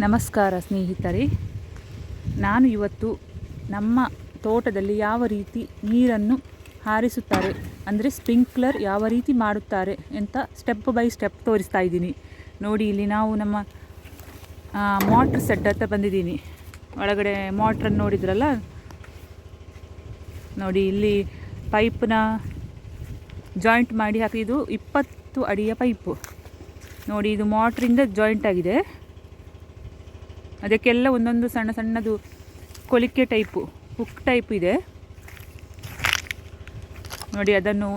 ನಮಸ್ಕಾರ ಸ್ನೇಹಿತರೆ, ನಾನು ಇವತ್ತು ನಮ್ಮ ತೋಟದಲ್ಲಿ ಯಾವ ರೀತಿ ನೀರನ್ನು ಹಾರಿಸುತ್ತಾರೆ ಅಂದರೆ ಸ್ಪ್ರಿಂಕ್ಲರ್ ಯಾವ ರೀತಿ ಮಾಡುತ್ತಾರೆ ಅಂತ ಸ್ಟೆಪ್ ಬೈ ಸ್ಟೆಪ್ ತೋರಿಸ್ತಾ ಇದ್ದೀನಿ. ನೋಡಿ, ಇಲ್ಲಿ ನಾವು ನಮ್ಮ ಮೋಟ್ರ್ ಸೆಡ್ ಹತ್ರ ಬಂದಿದ್ದೀನಿ. ಒಳಗಡೆ ಮೋಟ್ರನ್ನು ನೋಡಿದ್ರಲ್ಲ, ನೋಡಿ ಇಲ್ಲಿ ಪೈಪ್ನ ಜಾಯಿಂಟ್ ಮಾಡಿ ಹಾಕಿ. ಇದು 20 ಅಡಿಯ ಪೈಪು. ನೋಡಿ, ಇದು ಮೋಟ್ರಿಂದ ಜಾಯಿಂಟ್ ಆಗಿದೆ. ಅದಕ್ಕೆಲ್ಲ ಒಂದೊಂದು ಸಣ್ಣ ಸಣ್ಣದು ಕೊಲಿಕೆ ಟೈಪು, ಹುಕ್ ಟೈಪ್ ಇದೆ. ನೋಡಿ, ಅದನ್ನು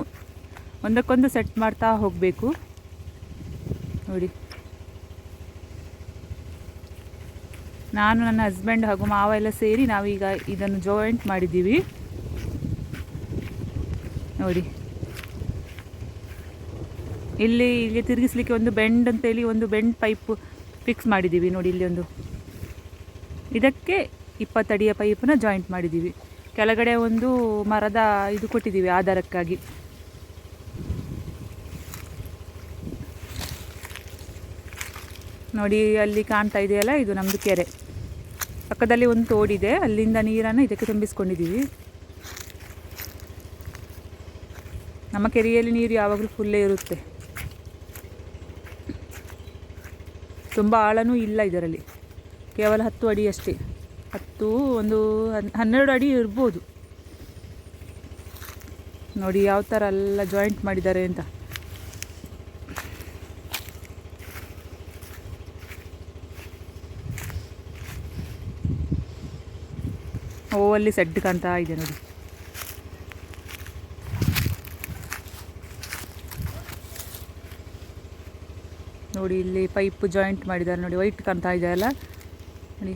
ಒಂದಕ್ಕೊಂದು ಸೆಟ್ ಮಾಡ್ತಾ ಹೋಗಬೇಕು. ನೋಡಿ, ನಾನು ನನ್ನ ಹಸ್ಬೆಂಡ್ ಹಾಗೂ ಮಾವ ಎಲ್ಲ ಸೇರಿ ನಾವೀಗ ಇದನ್ನು ಜಾಯಿಂಟ್ ಮಾಡಿದ್ದೀವಿ. ನೋಡಿ, ಇಲ್ಲಿ ತಿರುಗಿಸ್ಲಿಕ್ಕೆ ಒಂದು ಬೆಂಡ್ ಅಂತೇಳಿ ಒಂದು ಬೆಂಡ್ ಪೈಪ್ ಫಿಕ್ಸ್ ಮಾಡಿದ್ದೀವಿ. ನೋಡಿ, ಇಲ್ಲಿ ಒಂದು ಇದಕ್ಕೆ 20 ಅಡಿಯ ಪೈಪನ್ನ ಜಾಯಿಂಟ್ ಮಾಡಿದ್ದೀವಿ. ಕೆಳಗಡೆ ಒಂದು ಮರದ ಇದು ಕೊಟ್ಟಿದ್ದೀವಿ ಆಧಾರಕ್ಕಾಗಿ. ನೋಡಿ, ಅಲ್ಲಿ ಕಾಣ್ತಾ ಇದೆಯಲ್ಲ, ಇದು ನಮ್ಮದು ಕೆರೆ. ಪಕ್ಕದಲ್ಲಿ ಒಂದು ತೋಡಿದೆ, ಅಲ್ಲಿಂದ ನೀರನ್ನು ಇದಕ್ಕೆ ತುಂಬಿಸ್ಕೊಂಡಿದ್ದೀವಿ. ನಮ್ಮ ಕೆರೆಯಲ್ಲಿ ನೀರು ಯಾವಾಗಲೂ ಫುಲ್ಲೇ ಇರುತ್ತೆ. ತುಂಬ ಆಳನೂ ಇಲ್ಲ ಇದರಲ್ಲಿ, ಕೇವಲ 10 ಅಡಿ ಅಷ್ಟೇ. 12 ಅಡಿ ಇರ್ಬೋದು. ನೋಡಿ ಯಾವ ಥರ ಎಲ್ಲ ಜಾಯಿಂಟ್ ಮಾಡಿದ್ದಾರೆ ಅಂತ. ಅಲ್ಲಿ ಸೆಡ್ ಕಾಣ್ತಾ ಇದೆ ನೋಡಿ. ನೋಡಿ, ಇಲ್ಲಿ ಪೈಪ್ ಜಾಯಿಂಟ್ ಮಾಡಿದ್ದಾರೆ ನೋಡಿ, ವೈಟ್ ಕಾಣ್ತಾ ಇದೆ ಅಲ್ಲ. ನೋಡಿ,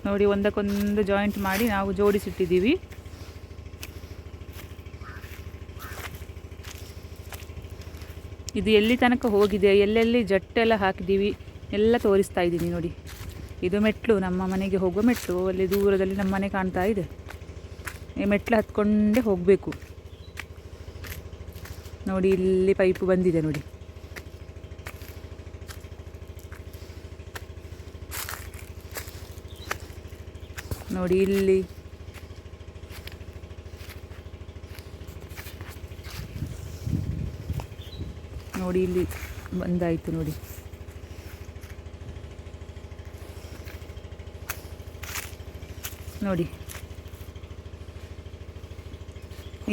ನೋಡಿ ಒಂದಕ್ಕೊಂದು ಜಾಯಿಂಟ್ ಮಾಡಿ ನಾವು ಜೋಡಿಸಿಟ್ಟಿದ್ದೀವಿ. ಇದು ಎಲ್ಲಿ ತನಕ ಹೋಗಿದೆ, ಎಲ್ಲೆಲ್ಲಿ ಜಟ್ಟೆಲ್ಲ ಹಾಕಿದ್ದೀವಿ ಎಲ್ಲ ತೋರಿಸ್ತಾ ಇದ್ದೀನಿ. ನೋಡಿ, ಇದು ಮೆಟ್ಲು, ನಮ್ಮ ಮನೆಗೆ ಹೋಗುವ ಮೆಟ್ಲು. ಅಲ್ಲಿ ದೂರದಲ್ಲಿ ನಮ್ಮ ಮನೆ ಕಾಣ್ತಾ ಇದೆ. ಈ ಮೆಟ್ಲು ಹತ್ಕೊಂಡೇ ಹೋಗಬೇಕು. ನೋಡಿ, ಇಲ್ಲಿ ಪೈಪು ಬಂದಿದೆ ನೋಡಿ. ನೋಡಿ, ಇಲ್ಲಿ ನೋಡಿ, ಇಲ್ಲಿ ಬಂದಾಯಿತು ನೋಡಿ. ನೋಡಿ,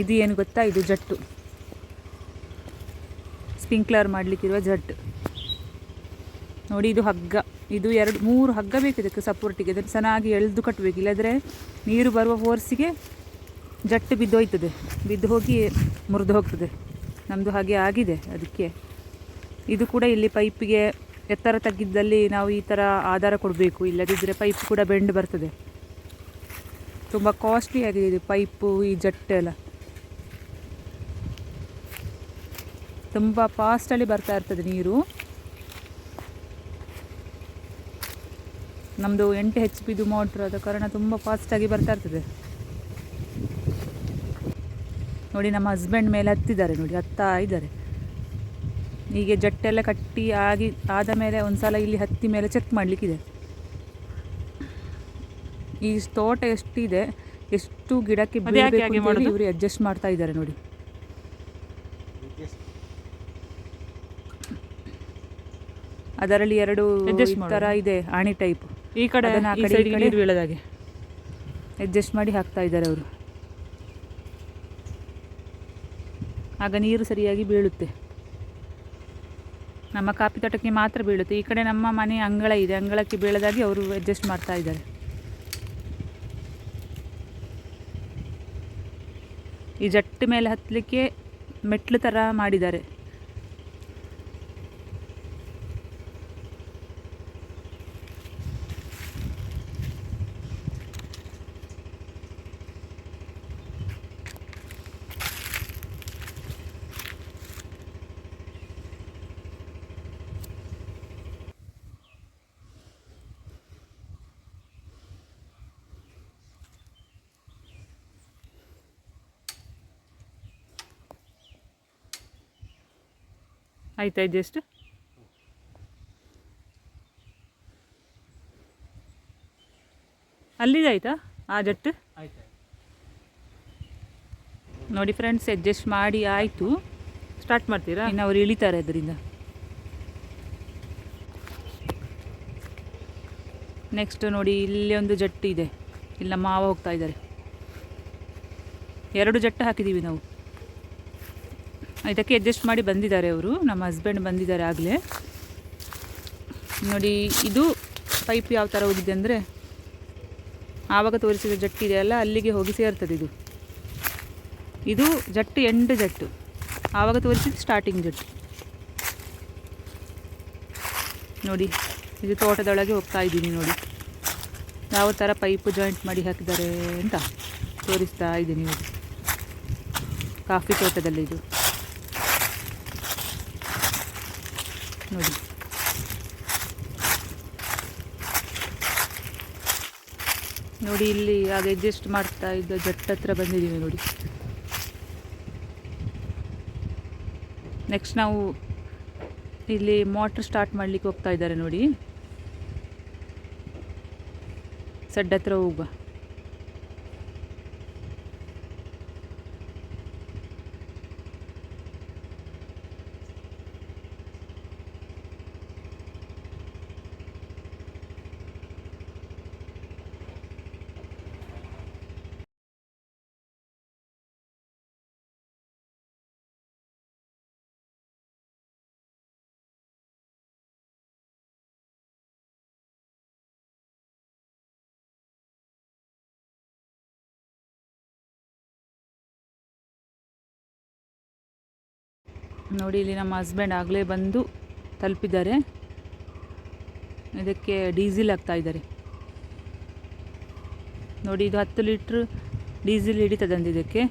ಇದು ಏನು ಗೊತ್ತಾ, ಇದು ಜಟ್ಟು, ಸ್ಪ್ರಿಂಕ್ಲರ್ ಮಾಡಲಿಕ್ಕಿರುವ ಜಟ್ಟು. ನೋಡಿ, ಇದು ಹಗ್ಗ. ಇದು 2-3 ಹಗ್ಗ ಬೇಕು ಇದಕ್ಕೆ ಸಪೋರ್ಟಿಗೆ. ಇದನ್ನು ಚೆನ್ನಾಗಿ ಎಳೆದು ಕಟ್ಟಬೇಕು, ಇಲ್ಲದ್ರೆ ನೀರು ಬರುವ ಫೋರ್ಸಿಗೆ ಜಟ್ಟು ಬಿದ್ದು ಹೋಗಿ ಮುರಿದು ಹೋಗ್ತದೆ. ನಮ್ಮದು ಹಾಗೆ ಆಗಿದೆ. ಅದಕ್ಕೆ ಇದು ಕೂಡ ಇಲ್ಲಿ ಪೈಪಿಗೆ ಎತ್ತರ ತಗ್ಗಿದ್ದಲ್ಲಿ ನಾವು ಈ ಥರ ಆಧಾರ ಕೊಡಬೇಕು, ಇಲ್ಲದಿದ್ದರೆ ಪೈಪ್ ಕೂಡ ಬೆಂಡ್ ಬರ್ತದೆ. ತುಂಬ ಕಾಸ್ಟ್ಲಿ ಆಗಿದೆ ಇದು ಪೈಪು, ಈ ಜಟ್ಟೆಲ್ಲ ತುಂಬ ಫಾಸ್ಟಲ್ಲಿ ಬರ್ತಾ ಇರ್ತದೆ ನೀರು. ನಮ್ಮದು 8 HP ಮೋಟ್ರ್ ಆದ ಕಾರಣ ತುಂಬ ಫಾಸ್ಟಾಗಿ ಬರ್ತಾ ಇರ್ತದೆ. ನೋಡಿ, ನಮ್ಮ ಹಸ್ಬೆಂಡ್ ಮೇಲೆ ಹತ್ತಿದ್ದಾರೆ ನೋಡಿ, ಹತ್ತಾ ಇದ್ದಾರೆ. ಹೀಗೆ ಜಟ್ಟೆಲ್ಲ ಕಟ್ಟಿ ಆದ ಮೇಲೆ ಒಂದು ಸಲ ಇಲ್ಲಿ ಹತ್ತಿ ಮೇಲೆ ಚೆಕ್ ಮಾಡಲಿಕ್ಕಿದೆ. ಈ ತೋಟ ಎಷ್ಟಿದೆ, ಎಷ್ಟು ಗಿಡಕ್ಕೆ ಇವರು ಅಡ್ಜಸ್ಟ್ ಮಾಡ್ತಾ ಇದ್ದಾರೆ ನೋಡಿ. ಅದರಲ್ಲಿ 2 ಥರ ಇದೆ, ಆಣಿ ಟೈಪ್. ಈ ಕಡೆ ನೀರು ಬೀಳದಾಗೆ ಅಡ್ಜಸ್ಟ್ ಮಾಡಿ ಹಾಕ್ತಾ ಇದ್ದಾರೆ ಅವರು. ಆಗ ನೀರು ಸರಿಯಾಗಿ ಬೀಳುತ್ತೆ. ನಮ್ಮ ಕಾಫಿ ತೋಟಕ್ಕೆ ಮಾತ್ರ ಬೀಳುತ್ತೆ. ಈ ಕಡೆ ನಮ್ಮ ಮನೆ ಅಂಗಳ ಇದೆ, ಅಂಗಳಕ್ಕೆ ಬೀಳದಾಗಿ ಅವರು ಅಡ್ಜಸ್ಟ್ ಮಾಡ್ತಾ ಇದ್ದಾರೆ. ಈ ಜಟ್ಟು ಮೇಲೆ ಹತ್ತಲಿಕ್ಕೆ ಮೆಟ್ಲು ಥರ ಮಾಡಿದ್ದಾರೆ. ಆಯ್ತಾ ಜಸ್ಟ್ ಅಲ್ಲಿದಾಯ್ತಾ ಆ ಜಟ್ಟು ನೋಡಿ ಫ್ರೆಂಡ್ಸ್, ಅಡ್ಜಸ್ಟ್ ಮಾಡಿ ಆಯಿತು. ಸ್ಟಾರ್ಟ್ ಮಾಡ್ತೀರಾ? ಇನ್ನು ಅವ್ರು ಇಳಿತಾರೆ ಅದರಿಂದ. ನೆಕ್ಸ್ಟ್ ನೋಡಿ, ಇಲ್ಲಿ ಒಂದು ಜಟ್ಟು ಇದೆ. ಇಲ್ಲಿ ನಮ್ಮ ಮಾವ ಹೋಗ್ತಾ ಇದ್ದಾರೆ. 2 ಜಟ್ಟು ಹಾಕಿದ್ದೀವಿ ನಾವು. ಇದಕ್ಕೆ ಅಡ್ಜಸ್ಟ್ ಮಾಡಿ ಬಂದಿದ್ದಾರೆ ಅವರು, ನಮ್ಮ ಹಸ್ಬೆಂಡ್ ಬಂದಿದ್ದಾರೆ ಆಗಲೇ. ನೋಡಿ, ಇದು ಪೈಪ್ ಯಾವ ಥರ ಹೋಗಿದೆ ಅಂದರೆ, ಆವಾಗ ತೋರಿಸಿದ ಜಟ್ಟು ಇದೆಯಲ್ಲ ಅಲ್ಲಿಗೆ ಹೋಗಿ ಸೇರ್ತದೆ. ಇದು ಜಟ್ಟು ಎಂಡ್ ಜಟ್ಟು, ಆವಾಗ ತೋರಿಸಿದ ಸ್ಟಾರ್ಟಿಂಗ್ ಜಟ್ಟು. ನೋಡಿ, ಇದು ತೋಟದೊಳಗೆ ಹೋಗ್ತಾ ಇದ್ದೀನಿ. ನೋಡಿ ಯಾವ ಥರ ಪೈಪು ಜಾಯಿಂಟ್ ಮಾಡಿ ಹಾಕಿದ್ದಾರೆ ಅಂತ ತೋರಿಸ್ತಾ ಇದ್ದೀನಿ. ನೋಡಿ, ಕಾಫಿ ತೋಟದಲ್ಲಿ ಇದು ನೋಡಿ. ನೋಡಿ, ಇಲ್ಲಿ ಆಗ ಅಡ್ಜಸ್ಟ್ ಮಾಡ್ತಾ ಇದ್ದ ಜಟ್ ಹತ್ರ ಬಂದಿದ್ದೀವಿ. ನೋಡಿ, ನೆಕ್ಸ್ಟ್ ನಾವು ಇಲ್ಲಿ ಮೋಟ್ರ್ ಸ್ಟಾರ್ಟ್ ಮಾಡಲಿಕ್ಕೆ ಹೋಗ್ತಾ ಇದ್ದಾರೆ. ನೋಡಿ, ಸೆಡ್ ಹತ್ರ ಹೋಗುವ. ನೋಡಿ, ಇಲ್ಲಿ ನಮ್ಮ ಹಸ್ಬೆಂಡ್ ಆಗಲೇ ಬಂದು ತಲುಪಿದ್ದಾರೆ. ಇದಕ್ಕೆ ಡೀಸೆಲ್ ಹಾಕ್ತಾ ಇದ್ದಾರೆ. ನೋಡಿ, ಇದು 10 ಲೀಟ್ರ್ ಡೀಸೆಲ್ ಹಿಡಿತದಂತೆ ಇದಕ್ಕೆ.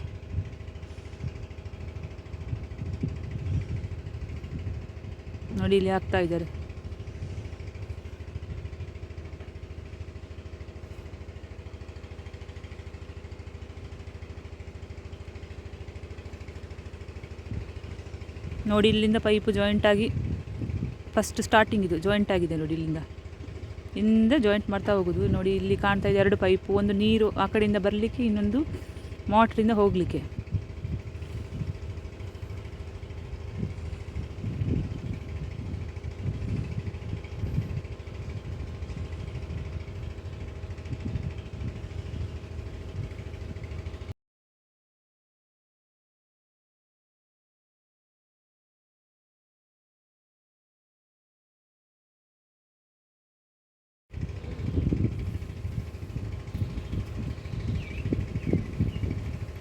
ನೋಡಿ, ಇಲ್ಲಿ ಹಾಕ್ತಾ ಇದ್ದಾರೆ. ನೋಡಿ, ಇಲ್ಲಿಂದ ಪೈಪು ಜಾಯಿಂಟ್ ಆಗಿ ಫಸ್ಟ್ ಸ್ಟಾರ್ಟಿಂಗ್ ಇದು ಜಾಯಿಂಟ್ ಆಗಿದೆ. ನೋಡಿ, ಇಲ್ಲಿಂದ ಜಾಯಿಂಟ್ ಮಾಡ್ತಾ ಹೋಗೋದು. ನೋಡಿ, ಇಲ್ಲಿ ಕಾಣ್ತಾ ಇದೆ 2 ಪೈಪು, ಒಂದು ನೀರು ಆ ಕಡೆಯಿಂದ ಬರಲಿಕ್ಕೆ, ಇನ್ನೊಂದು ಮೋಟ್ರಿಂದ ಹೋಗಲಿಕ್ಕೆ.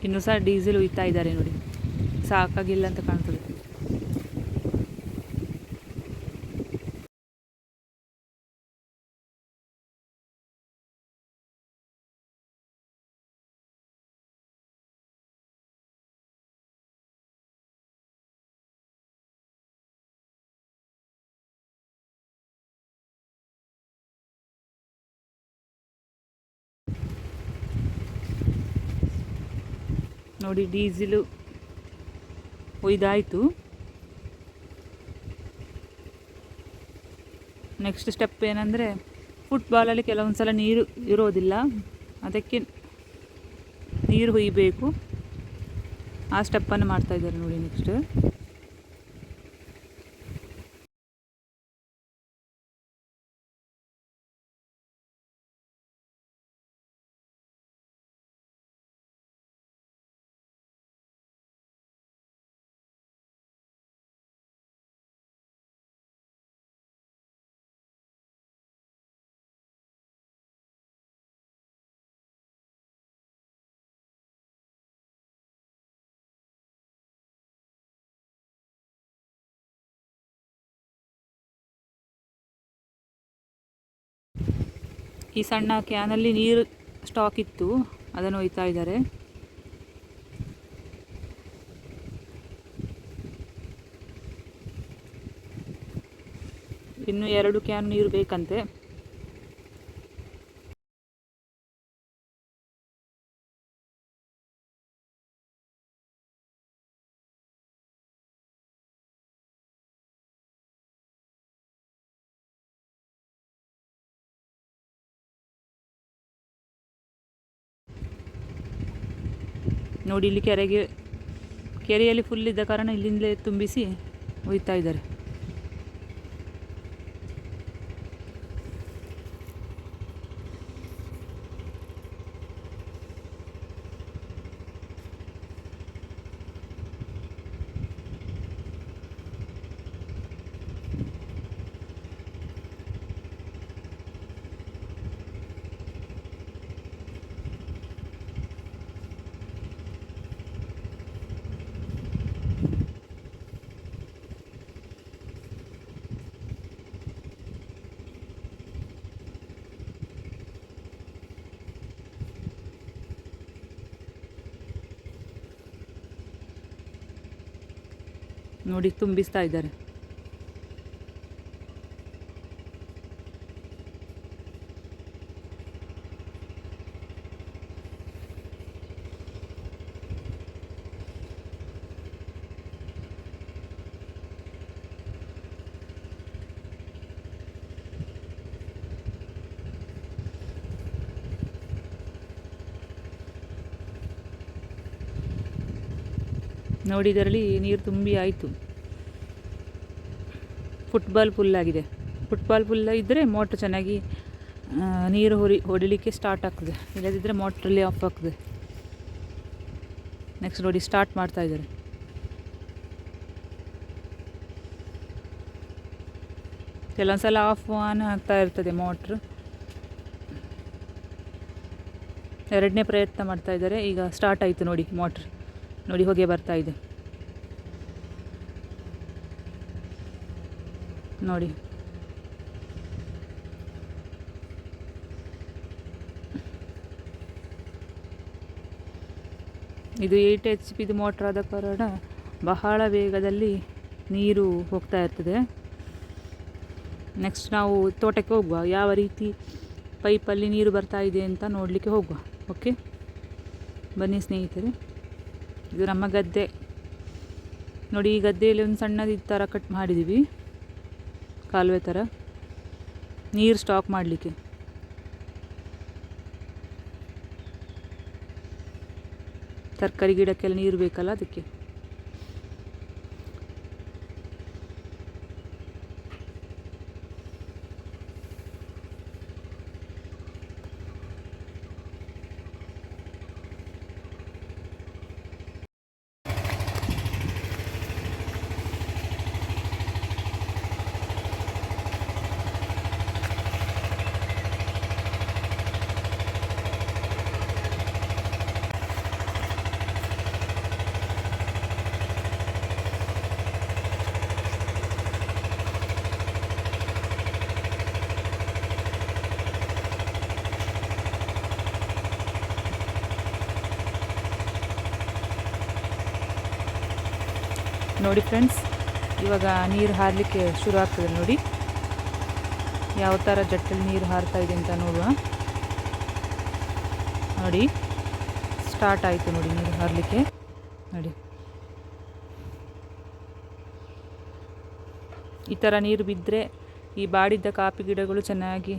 ಇನ್ನೂ ಸಹ ಡೀಸೆಲ್ ಒಯ್ತಾ ಇದ್ದಾರೆ. ನೋಡಿ, ಸಾಕಾಗಿಲ್ಲ ಅಂತ ಕಾಣ್ತದೆ. ನೋಡಿ, ಡೀಸೆಲು ಒಯ್ದಾಯಿತು. ನೆಕ್ಸ್ಟ್ ಸ್ಟೆಪ್ ಏನಂದರೆ, ಫುಟ್ಬಾಲಲ್ಲಿ ಕೆಲವೊಂದು ಸಲ ನೀರು ಇರೋದಿಲ್ಲ, ಅದಕ್ಕೆ ನೀರು ಹುಯ್ಬೇಕು. ಆ ಸ್ಟೆಪ್ಪನ್ನು ಮಾಡ್ತಾಯಿದ್ದಾರೆ. ನೋಡಿ, ನೆಕ್ಸ್ಟ್ ಈ ಸಣ್ಣ ಕ್ಯಾನಲ್ಲಿ ನೀರು ಸ್ಟಾಕ್ ಇತ್ತು, ಅದನ್ನು ಒಯ್ತಾ ಇದ್ದಾರೆ. ಇನ್ನು 2 ಕ್ಯಾನ್ ನೀರು ಬೇಕಂತೆ. ನೋಡಿ ಇಲ್ಲಿ ಕೆರೆಯಲ್ಲಿ ಫುಲ್ ಇದ್ದ ಕಾರಣ ಇಲ್ಲಿಂದಲೇ ತುಂಬಿಸಿ ಒಯ್ತಾ ಇದ್ದಾರೆ. ನೋಡಿ ತುಂಬಿಸ್ತಾ ಇದ್ದಾರೆ. ನೋಡಿ ಇದರಲ್ಲಿ ನೀರು ತುಂಬಿ ಆಯಿತು. ಫುಟ್ಬಾಲ್ ಫುಲ್ಲಾಗಿದೆ. ಫುಟ್ಬಾಲ್ ಫುಲ್ಲ ಇದ್ದರೆ ಮೋಟ್ರ್ ಚೆನ್ನಾಗಿ ನೀರು ಹೊಡಿಲಿಕ್ಕೆ ಸ್ಟಾರ್ಟ್ ಆಗ್ತದೆ, ಇಲ್ಲದಿದ್ದರೆ ಮೋಟ್ರಲ್ಲಿ ಆಫ್ ಆಗ್ತದೆ. ನೆಕ್ಸ್ಟ್ ನೋಡಿ ಸ್ಟಾರ್ಟ್ ಮಾಡ್ತಾ ಇದ್ದಾರೆ. ಕೆಲವೊಂದು ಸಲ ಆಫ್ ಆನ್ ಆಗ್ತಾ ಇರ್ತದೆ ಮೋಟ್ರ್. ಎರಡನೇ ಪ್ರಯತ್ನ ಮಾಡ್ತಾ ಇದ್ದಾರೆ. ಈಗ ಸ್ಟಾರ್ಟ್ ಆಯಿತು ನೋಡಿ ಮೋಟ್ರ್. ನೋಡಿ ಹೊಗೆ ಬರ್ತಾ ಇದೆ ನೋಡಿ. ಇದು 8 HP ಮೋಟ್ರ್ ಆದ ಕಾರಣ ಬಹಳ ವೇಗದಲ್ಲಿ ನೀರು ಹೋಗ್ತಾ ಇರ್ತದೆ. ನೆಕ್ಸ್ಟ್ ನಾವು ತೋಟಕ್ಕೆ ಹೋಗುವ, ಯಾವ ರೀತಿ ಪೈಪಲ್ಲಿ ನೀರು ಬರ್ತಾ ಇದೆ ಅಂತ ನೋಡಲಿಕ್ಕೆ ಹೋಗುವ. ಓಕೆ, ಬನ್ನಿ ಸ್ನೇಹಿತರೆ. ಇದು ನಮ್ಮ ಗದ್ದೆ ನೋಡಿ. ಈ ಗದ್ದೆಯಲ್ಲಿ ಒಂದು ಸಣ್ಣದು ಈ ಥರ ಕಟ್ ಮಾಡಿದ್ದೀವಿ, ಕಾಲುವೆ ಥರ, ನೀರು ಸ್ಟಾಕ್ ಮಾಡಲಿಕ್ಕೆ. ತರಕಾರಿ ಗಿಡಕ್ಕೆಲ್ಲ ನೀರು ಬೇಕಲ್ಲ, ಅದಕ್ಕೆ. ನೋಡಿ ಫ್ರೆಂಡ್ಸ್, ಇವಾಗ ನೀರು ಹಾರಲಿಕ್ಕೆ ಶುರು ಆಗ್ತದೆ. ನೋಡಿ ಯಾವ ಥರ ಜಟ್ಟಲ್ಲಿ ನೀರು ಹಾರ್ತಾ ಇದೆ ಅಂತ ನೋಡುವ. ನೋಡಿ ಸ್ಟಾರ್ಟ್ ಆಯಿತು ನೋಡಿ ನೀರು ಹಾರಲಿಕ್ಕೆ. ನೋಡಿ ಈ ಥರ ನೀರು ಬಿದ್ದರೆ ಈ ಬಾಡಿದ್ದ ಕಾಫಿ ಗಿಡಗಳು ಚೆನ್ನಾಗಿ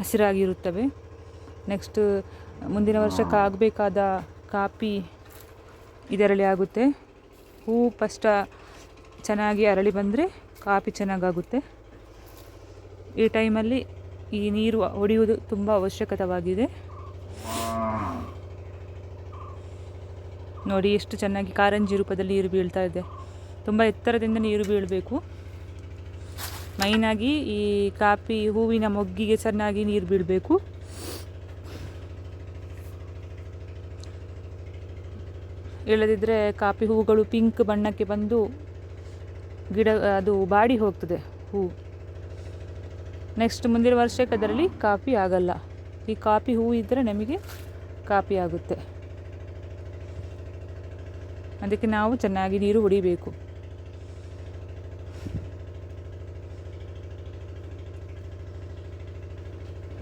ಹಸಿರಾಗಿರುತ್ತವೆ. ನೆಕ್ಸ್ಟ್ ಮುಂದಿನ ವರ್ಷಕ್ಕೆ ಆಗಬೇಕಾದ ಕಾಫಿ ಇದರಲ್ಲಿ ಆಗುತ್ತೆ. ಹೂವು ಫಸ್ಟ್ ಚೆನ್ನಾಗಿ ಅರಳಿ ಬಂದರೆ ಕಾಫಿ ಚೆನ್ನಾಗಾಗುತ್ತೆ. ಈ ಟೈಮಲ್ಲಿ ಈ ನೀರು ಹೊಡೆಯುವುದು ತುಂಬ ಅವಶ್ಯಕವಾಗಿದೆ. ನೋಡಿ ಎಷ್ಟು ಚೆನ್ನಾಗಿ ಕಾರಂಜಿ ರೂಪದಲ್ಲಿ ನೀರು ಬೀಳ್ತಾ ಇದೆ. ತುಂಬ ಎತ್ತರದಿಂದ ನೀರು ಬೀಳಬೇಕು. ಮೈನಾಗಿ ಈ ಕಾಫಿ ಹೂವಿನ ಮೊಗ್ಗಿಗೆ ಚೆನ್ನಾಗಿ ನೀರು ಬೀಳಬೇಕು. ಇಲ್ಲದಿದ್ದರೆ ಕಾಫಿ ಹೂಗಳು ಪಿಂಕ್ ಬಣ್ಣಕ್ಕೆ ಬಂದು ಗಿಡ ಅದು ಬಾಡಿ ಹೋಗ್ತದೆ ಹೂವು. ನೆಕ್ಸ್ಟ್ ಮುಂದಿನ ವರ್ಷಕ್ಕೆ ಅದರಲ್ಲಿ ಕಾಫಿ ಆಗಲ್ಲ. ಈ ಕಾಫಿ ಹೂವು ಇದ್ದರೆ ನಮಗೆ ಕಾಫಿ ಆಗುತ್ತೆ. ಅದಕ್ಕೆ ನಾವು ಚೆನ್ನಾಗಿ ನೀರು ಹೊಡಿಬೇಕು.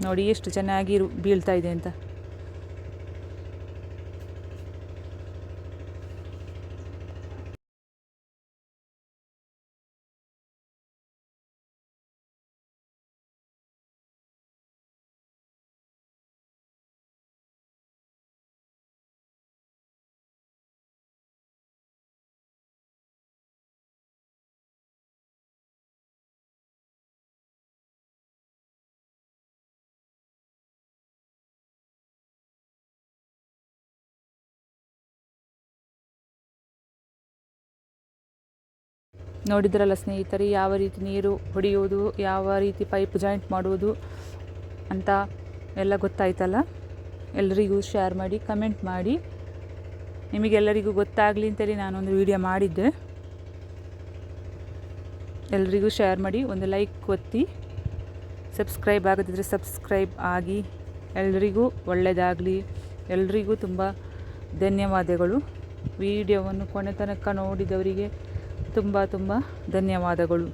ನೋಡಿ ಎಷ್ಟು ಚೆನ್ನಾಗಿ ಬೀಳ್ತಾ ಇದೆ ಅಂತ. ನೋಡಿದ್ರಲ್ಲ ಸ್ನೇಹಿತರೆ, ಯಾವ ರೀತಿ ನೀರು ಹೊಡೆಯುವುದು, ಯಾವ ರೀತಿ ಪೈಪ್ ಜಾಯಿಂಟ್ ಮಾಡುವುದು ಅಂತ ಎಲ್ಲ ಗೊತ್ತಾಯ್ತಲ್ಲ. ಎಲ್ಲರಿಗೂ ಶೇರ್ ಮಾಡಿ, ಕಮೆಂಟ್ ಮಾಡಿ. ನಿಮಗೆಲ್ಲರಿಗೂ ಗೊತ್ತಾಗಲಿ ಅಂತೇಳಿ ನಾನೊಂದು ವಿಡಿಯೋ ಮಾಡಿದ್ದೆ. ಎಲ್ಲರಿಗೂ ಶೇರ್ ಮಾಡಿ, ಒಂದು ಲೈಕ್ ಒತ್ತಿ, ಸಬ್ಸ್ಕ್ರೈಬ್ ಆಗದಿದ್ದರೆ ಸಬ್ಸ್ಕ್ರೈಬ್ ಆಗಿ. ಎಲ್ರಿಗೂ ಒಳ್ಳೆಯದಾಗಲಿ. ಎಲ್ರಿಗೂ ತುಂಬ ಧನ್ಯವಾದಗಳು. ವಿಡಿಯೋವನ್ನು ಕೊನೆ ತನಕ ನೋಡಿದವರಿಗೆ ತುಂಬ ತುಂಬ ಧನ್ಯವಾದಗಳು.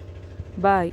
ಬಾಯ್.